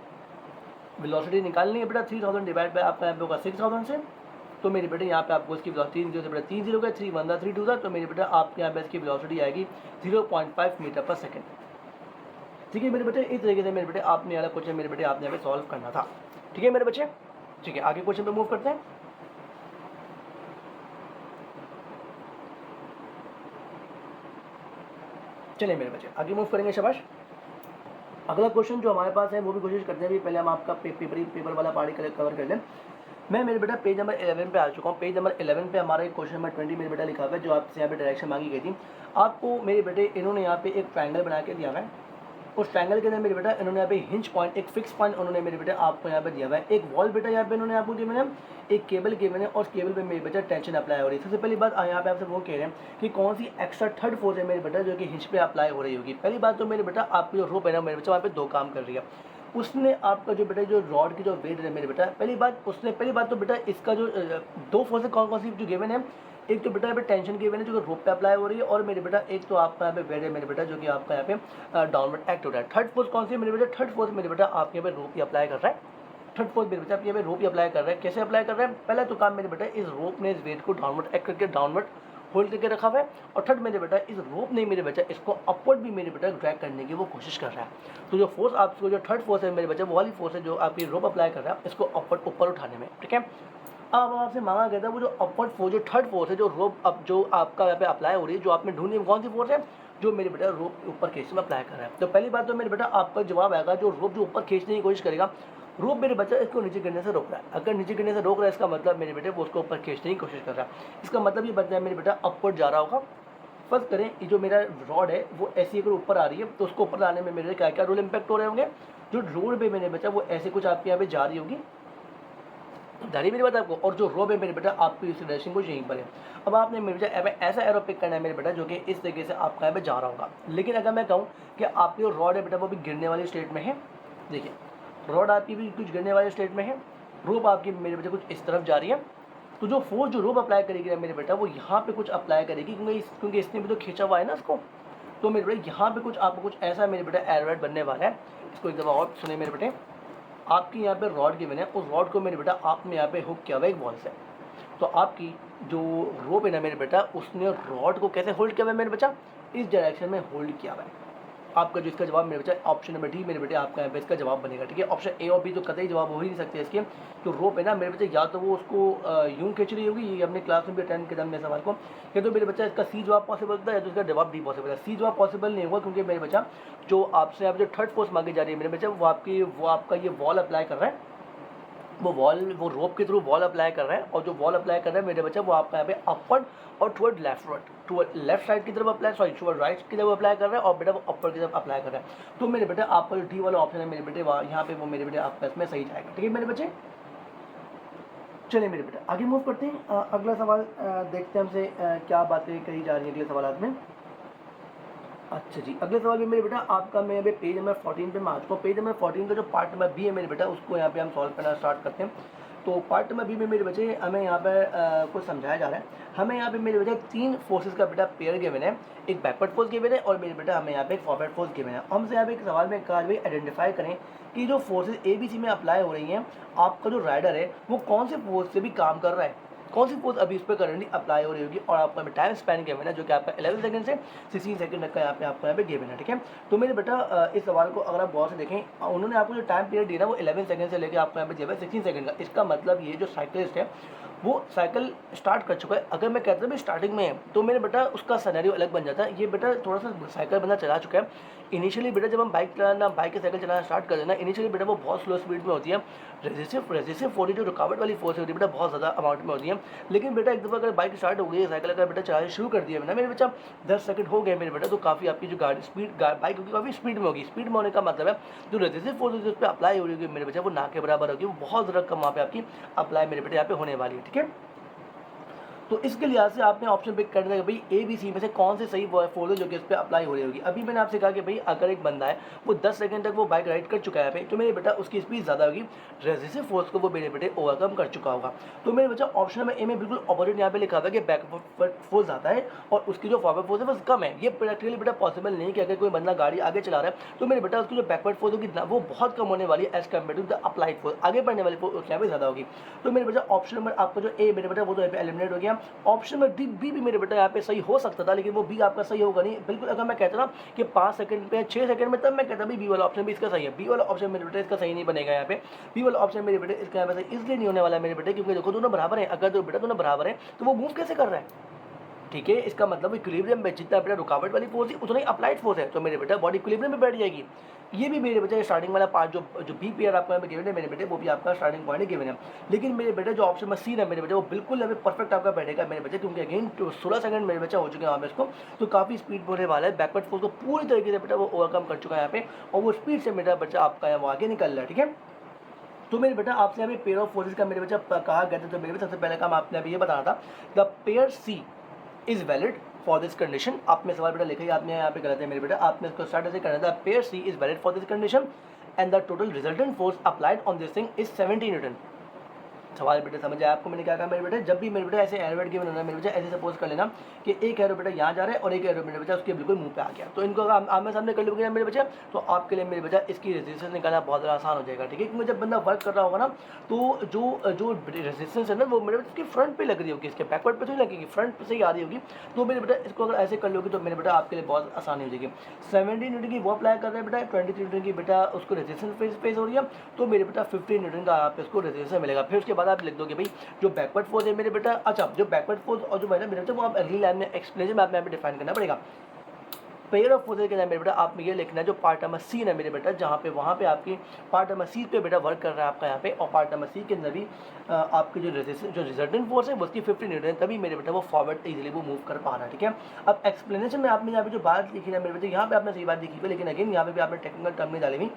वेलोसिटी निकालनी है बेटा 3,000 डिवाइड बाय आपका यहाँ पे होगा 6,000 से, तो मेरे बेटे यहाँ पे आपको इसकी वेलोसिटी 3 0 से बेटा 3 0 का 3 1 3 2 था, तो मेरे बेटा आपके यहाँ पे इसकी वेलोसिटी आएगी 0.5 मीटर पर सेकंड, ठीक है मेरे बेटे। इस तरीके से मेरे बेटे आपने वाला क्वेश्चन मेरे बेटे आपने यहाँ पे सॉल्व करना था, ठीक है मेरे बच्चे। ठीक है आगे क्वेश्चन पे मूव करते हैं। चलिए मेरे बच्चे आगे मूव करेंगे, शाबाश। अगला क्वेश्चन जो हमारे पास है वो भी कोशिश करते हैं, पहले हम आपका पेपर वाला पार्ट कवर कर लें। मैं मेरे बेटा पेज नंबर 11 पे आ चुका हूँ। पेज नंबर 11 पे हमारा एक क्वेश्चन नंबर 20 मेरे बेटा लिखा हुआ है, जो आपसे यहाँ पे डायरेक्शन मांगी गई थी। आपको मेरे बेटे इन्होंने यहाँ पे एक ट्रायंगल बना के दिया हुआ है, उस ट्रायंगल के अंदर मेरे बेटा इन्होंने यहाँ पे हिंज पॉइंट एक फिक्स पॉइंट उन्होंने मेरे बेटा आपको यहाँ पे दिया हुआ है, एक वॉल बेटा यहाँ पे इन्होंने आपको गिवन है, एक केबल गिवन है, और केबल पे मेरे बेटा टेंशन अप्लाई हो रही है। सबसे पहली बात यहाँ पे आपसे वो कह रहे हैं कि कौन सी एक्स्ट्रा थर्ड फोर्स है मेरे बेटा जो कि हिंज पे अप्लाई हो रही होगी। पहली बात तो मेरे बेटा आपकी जो रोप है ना मेरे बेटा वहाँ पे 2 काम कर रही है। उसने आपका जो बेटा जो रॉड की जो वेट है मेरे बेटा, पहली बात तो बेटा इसका जो 2 फोर्स कौन सी जो गिवन है, एक तो बेटा यहाँ पे टेंशन गिवन है जो कि रोप पे अप्लाई हो रही है, और मेरे बेटा एक तो आपका यहाँ पे वेट है मेरे बेटा जो कि आपका यहाँ पे डाउनवर्ड एक्ट हो रहा है। थर्ड फोर्स कौन सी है मेरे बेटा, थर्ड फोर्स मेरे बेटा आपके यहाँ पे रोप ही अप्लाई कर रहा है। थर्ड फोर्स मेरे बेटा यहाँ पे रोप ही अप्लाई कर रहा है। कैसे अप्लाई कर रहा है, पहला तो काम मेरे बेटा इस रोप ने इस वेट को डाउनवर्ड एक्ट करके डाउनवर्ड होल्ड करके रखा हुआ है, और थर्ड मेरे बेटा इस रोप ने मेरे बच्चा इसको अपवर्ड भी मेरे बेटा ड्रैग करने की वो कोशिश कर रहा है। तो जो फोर्स आपको जो थर्ड फोर्स है मेरे बच्चा, वो वाली फोर्स है जो आपकी रोप अप्लाई कर रहा है इसको अपवर्ड ऊपर उठाने में, ठीक है। अब आपसे मांगा गया था वो जो अपवर्ड फोर्स, जो थर्ड फोर्स है जो रोप अब जो आपका यहाँ पे अप्लाई हो रही है, जो आपने ढूंढी है कौन सी फोर्स है, जो मेरे बेटा रोप ऊपर खींचने में अप्लाई कर रहा है। तो पहली बात तो मेरे बेटा आपका जवाब आएगा, जो रोप जो ऊपर खींचने की कोशिश करेगा, रोप मेरे बच्चा इसको नीचे गिरने से रोक रहा है। अगर नीचे गिरने से रोक रहा है इसका मतलब मेरे बेटे वो उसको ऊपर खींचने की कोशिश कर रहा है। इसका मतलब ये बनता है मेरे बेटा अपवर्ड जा रहा होगा। फर्स्ट करें ये जो मेरा रॉड है वो ऐसी अगर ऊपर आ रही है तो उसको ऊपर लाने में मेरे क्या क्या रोल इम्पैक्ट हो रहे होंगे। जो रोड पे मेरे बच्चा वो ऐसे कुछ आपके यहाँ पे जा रही होगी, दाढ़ी मेरी बात आपको, और जो रोप है मेरे बेटा आपकी इस डायरेक्शन को यहीं पर है। अब आपने मेरे बेटा ऐसा एरो पिक करना है मेरे बेटा जो कि इस तरीके से आपका यहाँ पे जा रहा होगा। लेकिन अगर मैं कहूँ कि आपकी जो रॉड है बेटा वो भी गिरने वाली स्टेट में है, देखिए रॉड आपकी भी कुछ गिरने वाली स्टेट में है, रोप आपकी मेरे बेटा कुछ इस तरफ जा रही है, तो जो फोर्स जो रोप अप्लाई करेगी मेरे बेटा वो यहाँ पे कुछ अप्लाई करेगी, क्योंकि इसने भी तो खींचा हुआ है ना इसको। तो मेरे बेटा यहाँ पे कुछ आपको कुछ ऐसा मेरे बेटा एरोहेड बनने वाला है। इसको एक दफ़ा और सुने मेरे बेटे, आपकी यहाँ पे रॉड गिवन है, उस रॉड को मेरे बेटा आपने यहाँ पे हुक किया हुआ है एक वॉल से। तो आपकी जो रोप है ना मेरे बेटा उसने रॉड को कैसे होल्ड किया हुआ है मेरे बच्चा, इस डायरेक्शन में होल्ड किया हुआ है। आपका जो इसका जवाब मेरे बच्चा ऑप्शन नंबर डी मेरे बेटे आपका यहाँ पे इसका जवाब बनेगा, ठीक है। ऑप्शन ए और बी तो कतई जवाब हो ही नहीं सकते इसके। जो रोप है ना मेरे बच्चे या तो वो उसको यूं खींच रही होगी, ये अपने क्लास में भी अटेंड किया मेरे सवाल को, या तो मेरे बच्चा इसका सी जवाब पॉसिबल था या तो इसका जवाब डी पॉसिबल है। सी जवाब पॉसिबल नहीं होगा क्योंकि मेरे बच्चा जो आपसे आप जो थर्ड फोर्स मांगी जा रही है मेरे बच्चा वो आपका ये वॉल अप्लाई कर रहा है, वो रोप के थ्रू वॉल अप्लाई कर रहा है, और जो वॉल अप्लाई कर रहा है मेरे बच्चा वो आपका यहाँ पे अपवर्ड और टुवर्ड लेफ्ट साइड की तरफ अप्लाई टुवर्ड राइट की तरफ अप्लाई कर रहा है, और बेटा वो अपर की तरफ अप्लाई कर रहा है। तो मेरे बेटा आपका जो डी वाला ऑप्शन है मेरे बेटे यहाँ पे वो मेरे बेटे आपका इसमें सही जाएगा, ठीक है मेरे बच्चे। चलिए मेरे बेटा आगे मूव करते हैं, अगला सवाल देखते हैं हमसे क्या बातें कही जा रही हैं अगले सवाल में। अच्छा जी, अगले सवाल में मेरे बेटा आपका मैं अभी पेज नंबर 14 पे मैं आ चुका हूँ। पेज नंबर 14 का जो पार्ट नंबर बी है मेरे बेटा उसको यहाँ पे हम सॉल्व करना स्टार्ट करते हैं। तो पार्ट नंबर बी में मेरे बच्चे हमें यहाँ पर कुछ समझाया जा रहा है। हमें यहाँ पे मेरे बेटा तीन फोर्सेस का बेटा पेयर गिवन है, एक बैकवर्ड फोर्स गिवन है और मेरे बेटा हमें यहाँ पे एक फॉरवर्ड फोर्स गिवन है। हमसे यहाँ पे एक सवाल में कहा भाई आइडेंटिफाई करें कि जो फोर्सेस ए बी सी में अप्लाई हो रही हैं, आपका जो राइडर है वो कौन से फोर्स से भी काम कर रहा है, कौन सी फोर्स अभी इस पर करंटली अप्लाई हो रही होगी, और आपका टाइम स्पैन गिवन है जो कि आपका 11 सेकंड से 16 सेकंड तक का यहाँ पे आपको यहाँ पे गिवन है, ठीक है। तो मेरे बेटा इस सवाल को अगर आप गौर से देखें, उन्होंने आपको जो टाइम पीरियड दिया ना वो 11 सेकंड से लेकर आपको यहाँ पे दिया है 16 सेकंड का। इसका मतलब ये जो साइकिलिस्ट है वो साइकिल स्टार्ट कर चुका है। अगर मैं कहता हूँ स्टार्टिंग में है तो मेरे बेटा उसका सिनेरियो अलग बन जाता है। ये बेटा थोड़ा सा साइकिल बंदा चला चुका है। इनिशियली बेटा जब हम बाइक या साइकिल चलाना स्टार्ट कर देना, इनिशियली बेटा वो बहुत स्लो स्पीड में होती है। रेजिस्टिव फोर्स जो रुकावट वाली फोर्स होती है बेटा बहुत ज़्यादा अमाउंट में होती है। लेकिन बेटा एक दफ़ा अगर बाइक स्टार्ट हो गई है, साइकिल अगर बेटा चलाना शुरू कर दिया है ना मेरे बच्चा 10 सेकंड हो गए मेरे बेटा, तो काफ़ी आपकी जो बाइक होगी काफ़ी स्पीड में होगी। स्पीड में होने का मतलब है जो रेजिस्टिव फोर्स उस पर अप्लाई हो रही होगी मेरे बच्चा वो ना के बराबर होगी, वो बहुत ज़्यादा कम वहाँ पे आपकी अप्लाई मेरे बेटे यहाँ पे होने वाली है, ठीक है। तो इसके लिहाज से आपने ऑप्शन पिक करना है भाई ए बी सी में से कौन से सही फोर्स है जो कि इस पर अप्लाई हो रही होगी। अभी मैंने आपसे कहा कि भाई अगर एक बंदा है वो 10 सेकंड तक वो बाइक राइड कर चुका है तो मेरे बेटा उसकी स्पीड ज़्यादा होगी, रेजिस्टिव फोर्स को वो मेरे बेटे ओवरकम कर चुका होगा। तो मेरे बच्चा ऑप्शन में ए में बिल्कुल ऑपोजिट यहाँ पे लिखा हुआ है कि बैकवर्ड फोर्स ज़्यादा है और उसकी जो फॉरवर्ड फोर्स है वो कम है। ये प्रैक्टिकली बेटा पॉसिबल नहीं कि अगर कोई बंदा गाड़ी आगे चला रहा है तो मेरे बेटा उसकी जो बैकवर्ड फोर्स होगी वो बहुत कम होने वाली है as compared to the applied force, आगे बढ़ने वाली फोर्स यहाँ पे ज़्यादा होगी। तो मेरे बेटा ऑप्शन नंबर आपका जो ए मेरे बेटा वो तो यहाँ पे एलिमिनेट हो गया। ऑप्शन नंबर बी भी मेरे बेटा यहाँ पे सही हो सकता था, लेकिन वो बी आपका सही होगा नहीं बिल्कुल। अगर मैं कहता ना कि 5 सेकंड पे 6 सेकंड में, तब मैं कहता बी वाला ऑप्शन भी इसका सही है। बी वाला ऑप्शन मेरे बेटे इसका सही नहीं बनेगा यहाँ पे। बी वाला ऑप्शन मेरे बेटे इसका यहाँ पे इसलिए नहीं होने वाला मेरे बेटे क्योंकि देखो दोनों बराबर है। अगर तो बेटा दोनों बराबर है तो वो मूव कैसे कर रहा है, ठीक है। इसका मतलब इक्विलिब्रियम में जितना बेटा रुकावट वाली फोर्स है उतना ही अप्लाइड फोर्स है, तो मेरे बेटा बॉडी इक्विलिब्रियम में बैठ जाएगी। ये भी मेरे बेटे स्टार्टिंग वाला पार्ट जो बी पेयर आपको यहाँ पे गिवन है मेरे बेटे वो भी आपका स्टार्टिंग पॉइंट गिवन है। लेकिन मेरे बेटे जो ऑप्शन में सी है मेरे बेटे वो बिल्कुल यहाँ पे परफेक्ट आपका बैठेगा मेरे बच्चे, क्योंकि अगेन 16 सेकंड मेरे बच्चा हो चुके हैं वहाँ पे इसको, तो काफ़ी स्पीड होने वाला है। बैकवर्ड फोर्स को पूरी तरीके से बेटा वो ओवरकम कर चुका है यहाँ पे और वो स्पीड से मेरा बच्चा आपका यहाँ आगे निकल रहा है, ठीक है। तो मेरे बेटा आपसे यहाँ पे पेयर ऑफ फोर्सेज का मेरे बच्चा कहा गया था, तो मेरे सबसे पहले काम आपने अभी ये बताना था the pair C is valid for this condition. आपने सवाल बेटा लिखा ही आपने यहाँ पे गलत है मेरे बेटा, आपने इसको स्टार्ट ऐसे करना था pair C is valid for this condition and the total resultant force applied on this thing is 70 newton. सवाल बेटे समझ आया आपको मैंने क्या कहा मेरे बेटे, जब भी मेरे बेटे ऐसे एरो गिवन होना है मेरे बेटे, ऐसे सपोज कर लेना कि एक एरो बेटा यहाँ जा रहा है और एक एरो मेरे बेटा उसके बिल्कुल मुंह पे आ गया, तो इनको अगर आमने सामने कर लोगे ना मेरे बच्चे, तो आपके लिए मेरे बच्चा इसकी रेजिस्टेंस निकालना बहुत ज़्यादा आसान हो जाएगा। ठीक है, क्योंकि जब बंदा वर्क कर रहा होगा ना, तो जो जो रेजिस्टेंस है ना वो मेरे बेटे इसकी फ्रंट पे लग रही होगी, इसके बैकवर्ड पे तो नहीं लगेगी, फ्रंट पे से ही आ रही होगी। तो मेरे बेटा इसको अगर ऐसे कर लोगे तो मेरे बेटा आपके लिए बहुत आसानी हो जाएगी। 17 न्यूटन की वो अप्लाई कर रहे हैं बेटा, 23 न्यूटन की बेटा उसको रेजिस्टेंस फेस हो रही है, तो मेरे बेटा 15 न्यूटन का आप इसको रेजिस्टेंस मिलेगा। फिर उसके बाद आप लिख दोगे भाई जो बैकवर्ड फोर्स है मेरे बेटा, अच्छा जो बैकवर्ड फोर्स और जो मेरे बेटा वो आप अगली लाइन में एक्सप्लेनेशन में आप यहाँ पे डिफाइन करना पड़ेगा। पेयर ऑफ फोर्सेज के अंदर मेरे बेटा आप में ये लिखना है जो पार्ट नंबर सी है मेरे बेटा, जहाँ पे वहाँ पे आपकी पार्ट नंबर सी पे बेटा वर्क कर रहा है आपका यहाँ पे, और पार्ट नंबर सी के अंदर भी आपकी जो रेजिस्टेंस जो रिजल्टेंट फोर्स है वो उसकी 50 न्यूटन है, तभी मेरे बेटा वो फॉरवर्ड इजीली वो मूव कर पा रहा है। ठीक है, अब एक्सप्लेनेशन में आपने यहाँ पे जो बात लिखी है मेरे बेटा, यहाँ पे आपने सही बात लिखी है, लेकिन अगेन यहाँ पे भी आपने टेक्निकल टर्म में डाली हुई।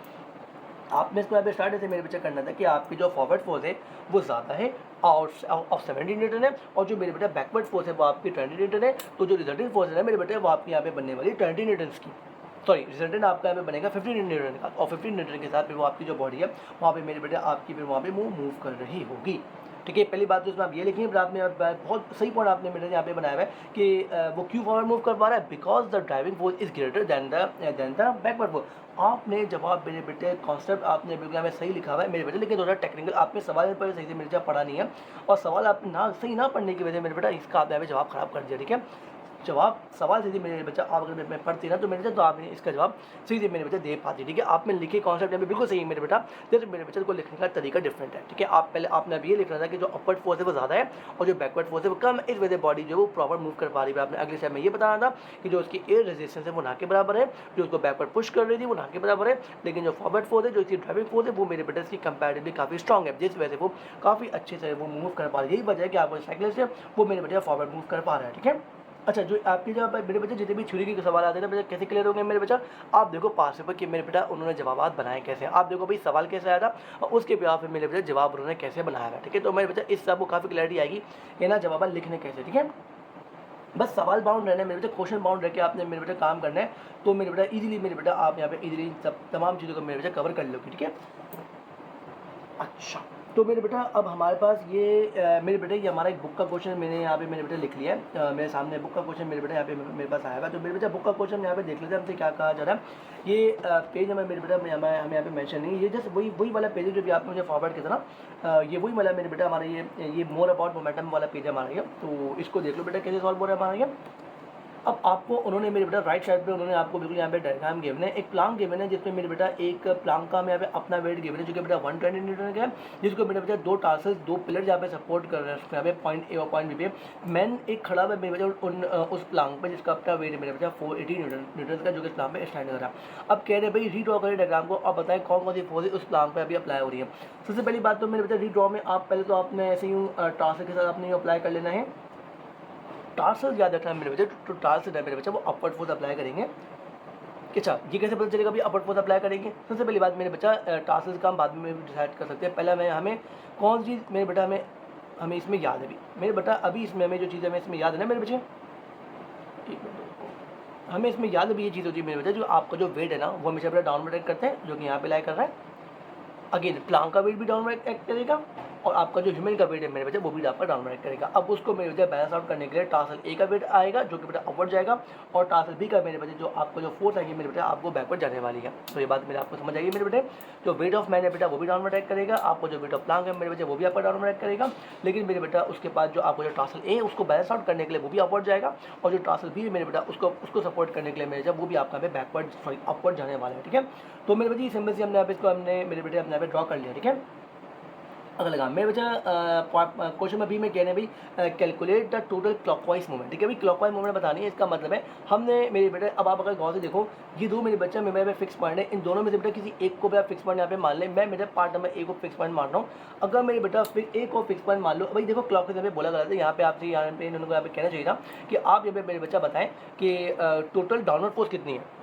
आपने इसको यहाँ पे स्टार्ट ऐसे मेरे बच्चे करना था कि आपकी जो फॉरवर्ड फोर्स है वो ज़्यादा है और 17 न्यूटन है, और जो मेरे बेटा बैकवर्ड फोर्स है वो आपकी 20 न्यूटन है, तो जो रिजल्टेंट फोर्स है ना मेरे बेटे वो आपके यहाँ पे बनने वाली 20 न्यूटन की, सॉरी रिजल्टेंट आपका यहाँ पे बनेगा 15 न्यूटन का, और 15 न्यूटन के साथ फिर वो आपकी जो बॉडी है वहाँ पे मेरे बेटे आपकी फिर वहाँ पे मूव कर रही होगी। ठीक है, पहली बात तो इसमें आप ये लिखेंगे, रात में बहुत सही पॉइंट आपने मेरे यहाँ पे बनाया हुआ है कि वो क्यों फॉरवर्ड मूव कर पा रहा है, because the driving force is greater than the backward force. आपने जवाब मेरे बेटे कॉन्सेप्ट आपने बिल्कुल हमें सही लिखा हुआ है मेरे बेटे, लेकिन थोड़ा टेक्निकल आपने सवाल पर सही से मेरे जब पढ़ा नहीं है, और सवाल आप ना सही ना पढ़ने की वजह मेरे बेटा इसका आपने हमें जवाब खराब कर दिया। ठीक है, जवाब सवाल सही मेरे बच्चा आप अगर मैं पढ़ती ना तो मेरे बच्चा तो आपने इसका जवाब सही से मेरे बच्चा दे पाती। ठीक है, आप में लिखे कॉन्सेप्ट में बिल्कुल सही है मेरे बेटा, जैसे मेरे बच्चे को लिखने का तरीका डिफरेंट है। ठीक है, आप पहले आपने अभी ये लिखना था कि जो अपवर्ड फोर्स है वो ज़्यादा है और जो बैकवर्ड फोर्स है वो कम है, इस वजह से बॉडी जो वो प्रॉपर मूव कर पा रही है। आपने अगले स्टेप में ये बताना था कि जो उसकी एयर रेजिस्टेंस है वो ना के बराबर है, जो उसको बैकवर्ड पुश कर रही थी वो ना के बराबर है, लेकिन जो फॉरवर्ड फोर्स है जो इसकी ड्राइविंग फोर्स है वो मेरे बेटे इसकी कंपैरेटिवली काफ़ी स्ट्रॉग है, जिस वजह से वो काफ़ी अच्छे से वो मूव कर पा रही है। यही वजह है कि आपको साइकिलिस्ट है वो मेरे बेटे फॉरवर्ड मूव कर पा रहा है। ठीक है, अच्छा जो आपके जो मेरे बच्चे जितने भी थ्योरी के सवाल आते हैं ना बेटा कैसे क्लियर होंगे मेरे बच्चा, आप देखो पास पेपर कि मेरे बेटा उन्होंने जवाब बनाए कैसे, आप देखो भाई सवाल कैसे आया था और उसके बाद फिर मेरे बेटा जवाब उन्होंने कैसे बनाया था। ठीक है, तो मेरे बच्चा इस सबको काफ़ी क्लैरिटी आएगी कि ना जवाब लिखने कैसे। ठीक है, बस सवाल बाउंड रहना है मेरे बेटा, क्वेश्चन बाउंड रह के आपने मेरे बेटा काम करना है, तो मेरे बेटा इजीली मेरे बेटा आप यहाँ पे इजीली सब तमाम चीज़ों को मेरे बेटा कवर कर लोगे। ठीक है, अच्छा तो मेरे बेटा अब हमारे पास ये मेरे बेटे ये हमारा एक बुक का क्वेश्चन मैंने यहाँ पे मेरे बेटे लिख लिया है, मेरे सामने बुक का क्वेश्चन मेरे बेटा यहाँ पे मेरे पास आया हुआ है। तो मेरे बेटा बुक का क्वेश्चन यहाँ पे देख लेते हैं हमसे क्या कहा जा रहा है। ये पेज हमें मेरे बेटा हमें यहाँ पे मेंशन नहीं है, ये जस्ट वही वाला पेज है जो भी आपने मुझे फॉरवर्ड किया था ना, ये वही वाला मेरे बेटा हमारा ये मोर अबाउट मोमेंटम वाला पेज है हमारा ये, तो इसको देख लो बेटा कैसे सॉल्व हो रहा है हमारा ये। अब आपको उन्होंने मेरे बेटा राइट साइड पे उन्होंने आपको बिल्कुल यहाँ पे डायग्राम गिवन है, एक प्लांक गिवन है जिसमें मेरे बेटा एक प्लांक का यहाँ पे अपना वेट गिवन है जो कि बेटा 120 न्यूटन का है, जिसको मेरे बेटा दो टार्सल्स दो पिलर यहाँ पे सपोर्ट कर रहे हैं यहाँ पे पॉइंट ए और पॉइंट बी पे। मैन एक खड़ा है मेरे बेटा उस प्लांक पे जिसका अपना वेट है मेरे बेटा 480 न्यूटन का, जो कि इस प्लांक पे स्टैंड कर रहा है। अब कह रहे भाई रीड्रॉ करें डायग्राम को, अब बताएं कौन कौन सी फोर्स उस प्लांक पे अभी अप्लाई हो रही है। सबसे पहली बात तो मेरे बेटा रीड्रॉ में आप पहले तो आपने ऐसे ही टार्सल के साथ आपने अप्लाई कर लेना है, टार्सल याद रखना है मेरे बच्चे, तो टार्सल है मेरे बच्चे वो अपवर्ड फोर्स अप्लाई करेंगे। अच्छा ये कैसे पता चलेगा भी अपवर्ड फोर्स अप्लाई करेंगे, सबसे पहली बात मेरे बच्चा टार्सल का हम बाद में डिसाइड कर सकते हैं, पहले हमें कौन सी चीज़ मेरे बेटा हमें इसमें याद है भी मेरे बेटा, अभी इसमें हमें जो चीज़ हमें इसमें याद है ना मेरे बच्चे, एक मिनट हमें इसमें याद है भी ये चीज़ होती है मेरे बच्चा, जो आपका जो वेट है ना वो हमेशा बेटा डाउनवर्ड एक्ट करते हैं, जो कि यहाँ पे लाई कर रहा है। अगेन प्लांक का वेट भी डाउनवर्ड एक्ट करेगा और आपका जो ह्यूमन का वेट है मेरे बच्चे वो भी आपका डाउनवर्ड एक्ट करेगा। अब उसको मेरे बच्चे बैलेंस आउट करने के लिए टार्सल ए का वेट आएगा जो कि बेटा अपवर्ड जाएगा, और टार्सल बी का मेरे बच्चे जो आपको जो फोर्स आएगी मेरे बेटे आपको बैकवर्ड जाने वाली है। तो ये बात मेरे आपको समझ आएगी मेरे बेटे, जो वेट ऑफ मैन है बेटा वो भी डाउनवर्ड एक्ट करेगा, आपको जो वेट ऑफ प्लांक है मेरे बच्चे वो भी आपका डाउनवर्ड एक्ट करेगा, लेकिन मेरे बेटा उसके बाद जो आपको जो टार्सल ए उसको बैलेंस आउट करने के लिए वो भी अपवर्ड जाएगा, और जो टार्सल बी है मेरे बेटा उसको सपोर्ट करने के लिए मेरे वो भी आपका बैकवर्ड सॉरी अपवर्ड जाने वाला है। ठीक है, तो मेरे बच्चे सिंबल से हमने यहाँ पे इसको हमने मेरे बेटे अपने यहाँ पे ड्रॉ कर लिया। ठीक है, अगर लगा मेरे बच्चा क्वेश्चन में भी मैं कहने भाई calculate the total clockwise movement. ठीक है भाई, क्लॉकवाइज मूवमेंट बतानी है, इसका मतलब है हमने मेरे बेटे अब आप अगर गौर से देखो ये दो मेरे बच्चा मेरे पे फिक्स पॉइंट है, इन दोनों में से बेटा किसी एक को भी आप फिक्स पॉइंट यहाँ पे मान लें, मैं मेरे पार्ट नंबर ए को फिक्स पॉइंट मान रहा हूँ। अगर मेरे बेटा ए को फिक्स पॉइंट मान लो, भाई देखो क्लॉकवाइज यहाँ पे बोला गया था, यहाँ पे आपसे यहाँ पे इन्होंने यहाँ पे कहना चाहिए था कि आप यहाँ पे मेरे बच्चा बताएं कि टोटल डाउनवर्ड फोर्स कितनी है।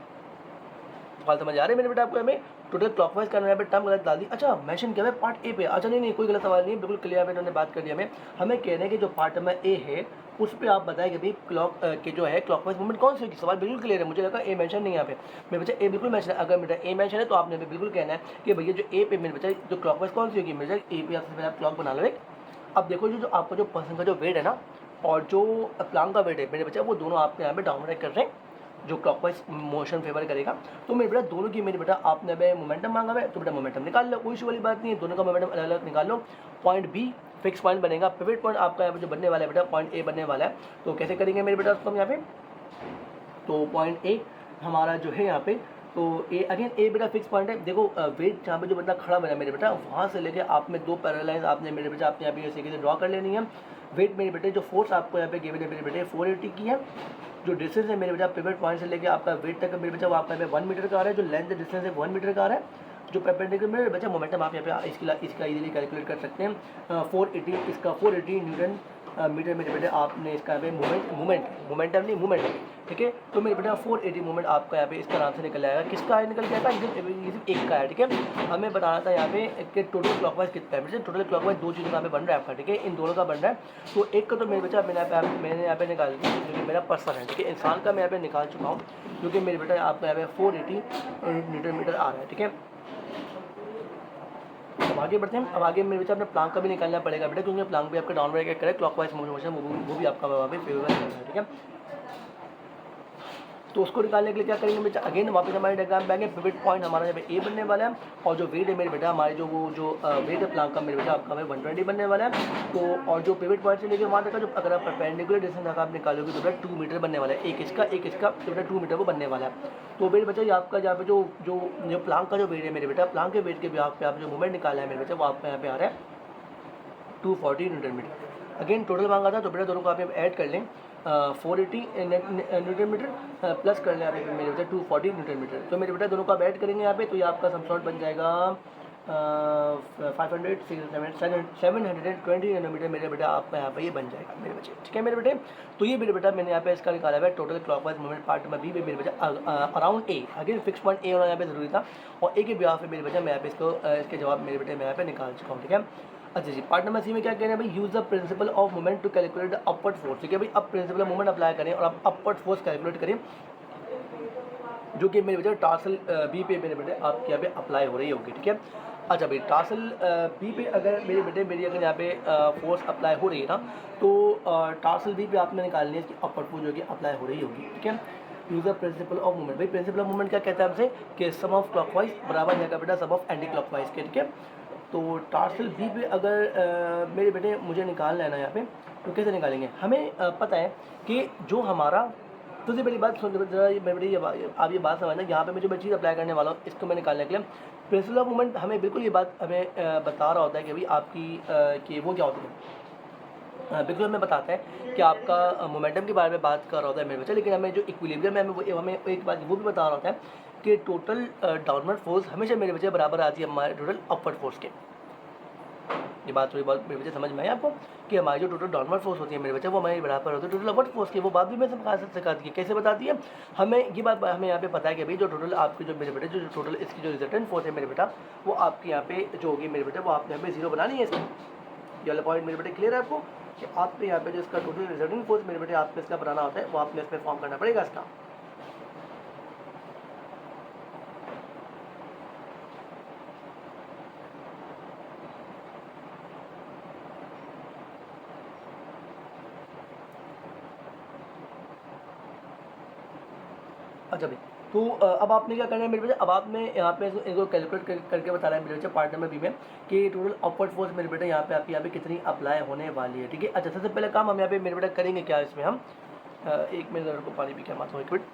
सवाल समझ आ रहे हैं मेरे बेटा आपको, हमें टोटल क्लॉकवाइज करना है, टर्म गलत डाल दी। अच्छा मेंशन किया है पार्ट ए पे, अच्छा नहीं कोई गलत सवाल नहीं है, बिल्कुल क्लियर है, इन्होंने बात कर दी हमें कह रहे हैं कि जो पार्ट नंबर ए है उस पर आप बताएं कि भाई क्लॉक के जो है क्लॉकवाइज मूवमेंट कौन सी होगी। सवाल बिल्कुल क्लियर है, मुझे लगा ए मेंशन नहीं है यहाँ पे, मेरे बच्चा ए बिल्कुल मेंशन है। अगर मेरा ए मेंशन है तो आपने बिल्कुल कहना है कि भैया जो ए पे मेरे बच्चा जो क्लॉकवाइज कौन सी होगी, मेरे ए पे सबसे पहले आप क्लॉक बना लो एक, अब देखो जो आपका जो पर्सन का जो वेट है ना और जो प्लांक का वेट है मेरे बच्चा, वो दोनों आपके यहाँ पे डाउनवर्ड कर रहे हैं, जो क्लॉकवाइज मोशन फेवर करेगा। तो मेरे बेटा दोनों की मेरे बेटा आपने अभी मोमेंटम मांगा हुआ है, तो बेटा मोमेंटम निकाल लो, कोई इशू वाली बात नहीं है, दोनों का मोमेंटम अलग अलग निकाल लो। पॉइंट बी फिक्स पॉइंट बनेगा, पिवट पॉइंट आपका यहाँ पे जो बनने वाला है बेटा पॉइंट ए बनने वाला है। तो कैसे करेंगे मेरे बेटा उसको हम यहाँ पे, तो पॉइंट ए हमारा जो है यहाँ पे, तो ए अगेन ए बेटा फिक्स पॉइंट है। देखो वेट जहाँ पे जो बंदा खड़ा बना मेरे बेटा, वहाँ से लेके आप में 2 पैरेलल लाइंस आपने मेरे बेटा आपने यहाँ पे इसी के ड्रॉ कर लेनी है। वेट मेरे बेटे जो फोर्स आपको यहाँ पे गिवन है मेरे बेटे 480 की है। जो डिस्टेंस है मेरे बेटा पिवट पॉइंट से लेके आपका वेट तक मेरे बेटा वो आपका यहाँ पे 1 मीटर का आ रहा है। जो लेंथ डिस्टेंस है 1 मीटर का आ रहा है। जो परपेंडिकुलर मेरे बच्चा मोमेंटम आप यहाँ पे इसका इजीली कैलकुलेट कर सकते हैं। 480 इसका 480 न्यूटन मीटर मेरे बेटे आपने इसका यहाँ पे मोमेंटम नहीं मूवमेंट, ठीक है। तो मेरे बेटा 480 मूवमेंट आपका यहाँ पे इसका नाम से निकल आएगा। किसका निकल के आएगा, सिर्फ एक का है, ठीक है। हमें बताना था यहाँ पे कि टोटल क्लॉकवाइज कितना है। मेरे टोटल क्लॉकवाइज 2 चीज़ों का यहाँ पे बन रहा है आपका, ठीक है। इन दोनों का बन रहा है। तो एक का तो मेरे बच्चा मैंने यहाँ पे निकाल दिया, जो कि मेरा पर्सन है, ठीक है। इंसान का मैं यहाँ पे निकाल चुका हूँ, जो कि मेरे बेटा आपका यहाँ पे 480 न्यूटन मीटर आ रहा है, ठीक है। अब आगे बढ़ते हैं। अब आगे मेरे बच्चा अपने प्लांक का भी निकालना पड़ेगा बेटा, क्योंकि प्लांक भी आपका डाउनवर्ड करे क्लॉकवाइज मोशन वो भी आपका वहाँ पे फेवरेबल है, ठीक है। तो उसको निकालने के लिए क्या करेंगे बेटा, अगेन वापस हमारे डायग्राम पे आएंगे। पिवट पॉइंट हमारा यहाँ पे ए बनने वाला है, और जो वेट है मेरे बेटा हमारे जो वेट है प्लांक का मेरे बेटा आपका 120 बनने वाला है। तो और जो पिवट पॉइंट से लेकर वहाँ तक का जो अगर आप परपेंडिकुलर डिस्टेंस अगर आप निकालोगे तो बेटा 2 मीटर बनने वाला है। एक इसका तो बेटा 2 मीटर वो बनने वाला है। तो मेरे बच्चा ये आपका यहाँ पे जो प्लांक का जो वेट है मेरे बेटा, प्लांक के वेट के बिहाफ पे आप जो मूवमेंट निकाला है मेरे बच्चा, वो आपका यहाँ पे आ रहा है 240 न्यूटन मीटर। अगेन टोटल मांगा था, तो बेटा दोनों को आप ऐड कर लें। 480 न्यूटन मीटर प्लस कर लें यहाँ पे मेरे बेटा 240 न्यूटन मीटर। तो मेरे बेटा दोनों को आप ऐड करेंगे यहाँ पे, तो ये आपका सम शॉट बन जाएगा 720 नैनोमीटर मेरे बेटा आपका यहाँ पे ये बन जाएगा मेरे बच्चे, ठीक है मेरे बेटे। तो ये मेरे बेटा मैंने यहाँ पे इसका निकाला हुआ है total clockwise movement part number B में मेरे बेटा around A. Again fix point A होना यहाँ पे जरूरी था, और ए के बिहाफ पे मेरे बेटा मैं यहाँ पे इसके जवाब मेरे बेटे मैं यहाँ पे निकाल चुका हूँ, ठीक है। अच्छा जी, पार्ट नंबर सी में क्या कहना है भाई, use the principle of moment to calculate the upward force, ठीक है भाई। अब प्रिंसिपल ऑफ मोमेंट अप्लाई करें और अब अपवर्ड फोर्स कैलकुलेट करें, जो कि मेरे बेटे टार्सल बी पे मेरे बेटे आपके यहाँ पे अप्लाई हो रही होगी, ठीक है। अच्छा भाई, टार्सल बी पे अगर मेरे बेटे मेरी अगर यहाँ पे फोर्स अप्लाई हो रही है ना, तो टार्सल बी पे आपने निकालनी है इसकी अपवर्ड फोर्स जो कि अप्लाई हो रही होगी, ठीक है। Use the principle of movement, भाई प्रिंसिपल ऑफ मूवमेंट क्या कहता है हमसे कि सम ऑफ क्लॉकवाइज बराबर जाएगा बेटा सम ऑफ एंटी क्लॉकवाइज के, ठीक है। तो टार्सल बी पे अगर मेरे बेटे मुझे निकालना है ना यहाँ पे, तो कैसे निकालेंगे, हमें पता है कि जो हमारा, तो सबसे पहली बात सुन जरा मेरे बेटे आप ये बात समझना, यहाँ पे मैं जो मैं चीज़ अप्लाई करने वाला हूँ इसको मैं निकालने के लिए प्रिंसिपल ऑफ मूवमेंट हमें बिल्कुल ये बात हमें बता रहा होता है कि भाई आपकी कि वो क्या होती है, बिल्कुल हमें बताता है कि आपका मोमेंटम के बारे में बात कर रहा होता है मेरे बच्चे, लेकिन हमें जो इक्विलिब्रियम है हमें एक बात वो भी बता रहा होता है कि टोटल डाउनवर्ड फोर्स हमेशा मेरे बच्चे बराबर आती है हमारे टोटल अपवर्ड फोर्स के। ये बात थोड़ी बहुत मेरे बच्चे समझ में आई आपको कि हमारी जो टोटल डाउनवर्ड फोर्स होती है मेरे बच्चे वो हमारी बराबर होती है टोटल अपवर्ड फोर्स की। वो बात भी मैं सिखाती है, कैसे बताती है हमें ये बात हमें यहाँ पे पता है कि भाई जो टोटल आपकी जो मेरे बेटे जो टोटल इसकी जो रिजल्टेंट फोर्स है मेरे बेटा, वो आपके यहाँ पे जो होगी मेरे बेटे वो आपने यहाँ पे 0 बनानी है इसकी। ये वाला पॉइंट मेरे बेटे क्लियर है आपको कि आपके यहाँ पे जो इसका टोटल रिजल्टेंट फोर्स मेरे बेटे आपने इसका बनाना होता है वो आपने इसमें फॉर्म करना पड़ेगा इसका। अच्छा भाई, तो अब आपने क्या करना है मेरे बच्चे, अब आपने यहाँ पे इनको कैलकुलेट करके बता रहा है मेरे बच्चे पार्ट नंबर बी में कि टोटल अपवर्ड फोर्स मेरे बेटे यहाँ पे आपकी यहाँ पे कितनी अप्लाई होने वाली है, ठीक है। अच्छा, सबसे पहले काम हम यहाँ पे मेरे बेटा करेंगे क्या इसमें हम एक मिनट को पानी पी के माता हूँ एक मिनट।